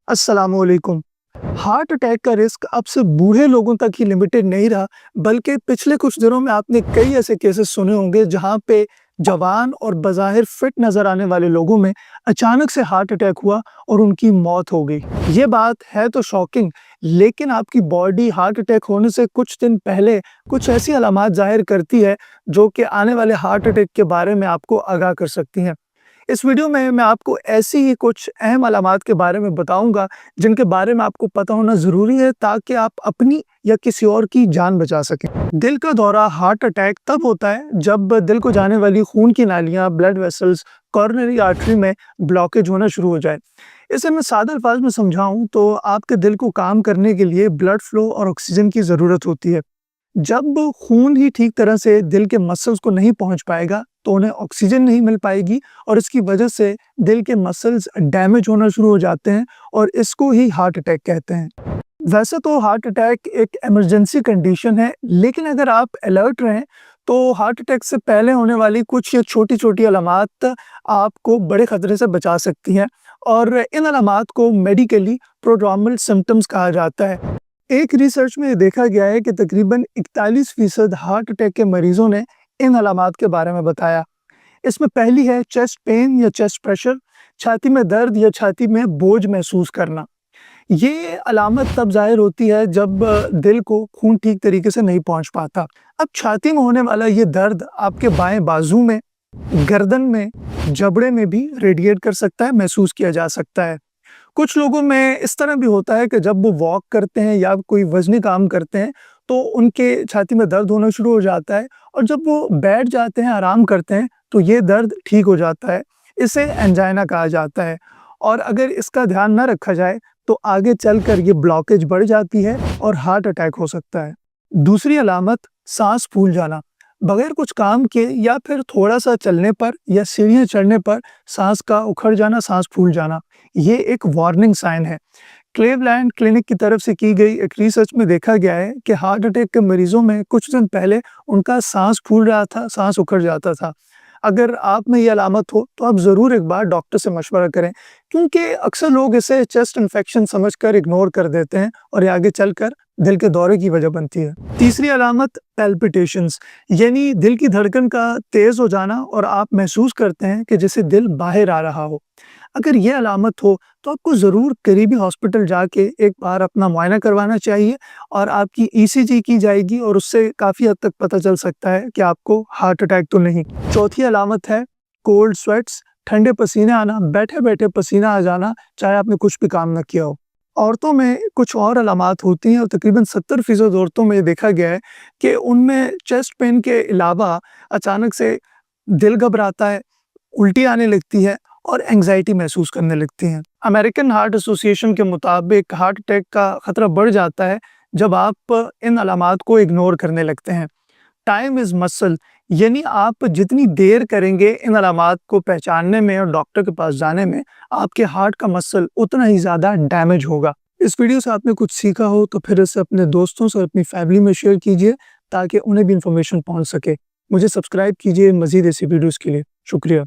अस्सलामुअलैकुम। Heart attack का risk अब सिर्फ बूढ़े लोगों तक ही लिमिटेड नहीं रहा, बल्कि पिछले कुछ दिनों में आपने कई ऐसे केसेस सुने होंगे जहां पे जवान और बज़ाहिर फिट नजर आने वाले लोगों में अचानक से हार्ट अटैक हुआ और उनकी मौत हो गई। ये बात है तो शॉकिंग, लेकिन आपकी बॉडी हार्ट अटैक होने से कुछ दिन पहले कुछ ऐसी अलामात जाहिर करती है जो कि आने वाले हार्ट अटैक के बारे में आपको आगाह कर सकती हैं। इस वीडियो में मैं आपको ऐसी ही कुछ अहम अलामात के बारे में बताऊंगा जिनके बारे में आपको पता होना ज़रूरी है ताकि आप अपनी या किसी और की जान बचा सकें। दिल का दौरा हार्ट अटैक तब होता है जब दिल को जाने वाली खून की नालियां ब्लड वेसल्स कॉरोनरी आर्टरी में ब्लॉकेज होना शुरू हो जाए। इसे मैं सादा अल्फाज में समझाऊं तो आपके दिल को काम करने के लिए ब्लड फ्लो और ऑक्सीजन की ज़रूरत होती है। जब खून ही ठीक तरह से दिल के मसल्स को नहीं पहुंच पाएगा तो उन्हें ऑक्सीजन नहीं मिल पाएगी और इसकी वजह से दिल के मसल्स डैमेज होना शुरू हो जाते हैं और इसको ही हार्ट अटैक कहते हैं। वैसे तो हार्ट अटैक एक इमरजेंसी कंडीशन है, लेकिन अगर आप अलर्ट रहें तो हार्ट अटैक से पहले होने वाली कुछ ये छोटी छोटी अलामात आपको बड़े खतरे से बचा सकती हैं और इन अलामात को मेडिकली प्रोड्रोमल सिम्टम्स कहा जाता है। एक रिसर्च में ये देखा गया है कि तकरीबन 41% हार्ट अटैक के मरीजों ने इन अलामात के बारे में बताया। इसमें पहली है चेस्ट पेन या चेस्ट प्रेशर, छाती में दर्द या छाती में बोझ महसूस करना। ये अलामत तब जाहिर होती है जब दिल को खून ठीक तरीके से नहीं पहुंच पाता। अब छाती में होने वाला ये दर्द आपके बाएं बाजू में, गर्दन में, जबड़े में भी रेडिएट कर सकता है, महसूस किया जा सकता है। कुछ लोगों में इस तरह भी होता है कि जब वो वॉक करते हैं या कोई वज़नी काम करते हैं तो उनके छाती में दर्द होना शुरू हो जाता है और जब वो बैठ जाते हैं, आराम करते हैं तो ये दर्द ठीक हो जाता है। इसे एंजाइना कहा जाता है और अगर इसका ध्यान ना रखा जाए तो आगे चलकर ये ब्लॉकेज बढ़ जाती है और हार्ट अटैक हो सकता है। दूसरी अलामत साँस फूल जाना। बगैर कुछ काम किए या फिर थोड़ा-सा चलने पर या सीढ़ियाँ चढ़ने पर साँस का उखड़ जाना, साँस फूल जाना, ये एक वार्निंग साइन है। क्लीवलैंड क्लिनिक की तरफ से की गई एक रिसर्च में देखा गया है कि हार्ट अटैक के मरीजों में कुछ दिन पहले उनका साँस फूल रहा था, साँस उखड़ जाता था। अगर आप में ये अलामत हो तो आप ज़रूर एक बार डॉक्टर से मशवरा करें, क्योंकि अक्सर लोग इसे चेस्ट इन्फेक्शन समझकर इग्नोर कर देते हैं और ये आगे चलकर दिल के दौरे की वजह बनती है। तीसरी अलामत पैल्पिटेशंस, यानी दिल की धड़कन का तेज़ हो जाना और आप महसूस करते हैं कि जैसे दिल बाहर आ रहा हो। अगर ये अलामत हो तो आपको ज़रूर करीबी हॉस्पिटल जाके एक बार अपना मुआयना करवाना चाहिए और आपकी ईसीजी की जाएगी और उससे काफ़ी हद तक पता चल सकता है कि आपको हार्ट अटैक तो नहीं। चौथी अलामत है कोल्ड स्वेट्स, ठंडे पसीने आना, बैठे-बैठे पसीना आ जाना, चाहे आपने कुछ भी काम ना किया हो। औरतों में कुछ और अलामात होती हैं और तकरीबन 70% औरतों में ये देखा गया है कि उनमें चेस्ट पेन के अलावा अचानक से दिल घबराता है, उल्टी आने लगती है और एंग्जायटी महसूस करने लगती हैं। अमेरिकन हार्ट एसोसिएशन के मुताबिक हार्ट अटैक का खतरा बढ़ जाता है जब आप इन अलामात को इग्नोर करने लगते हैं। टाइम इज़ मसल, यानी आप जितनी देर करेंगे इन अलामात को पहचानने में और डॉक्टर के पास जाने में, आपके हार्ट का मसल उतना ही ज़्यादा डैमेज होगा। इस वीडियो से आपने कुछ सीखा हो तो फिर इसे अपने दोस्तों से और अपनी फैमिली में शेयर कीजिए ताकि उन्हें भी इंफॉर्मेशन पहुंच सके। मुझे सब्सक्राइब कीजिए मज़ीद ऐसी वीडियोज़ के लिए। शुक्रिया।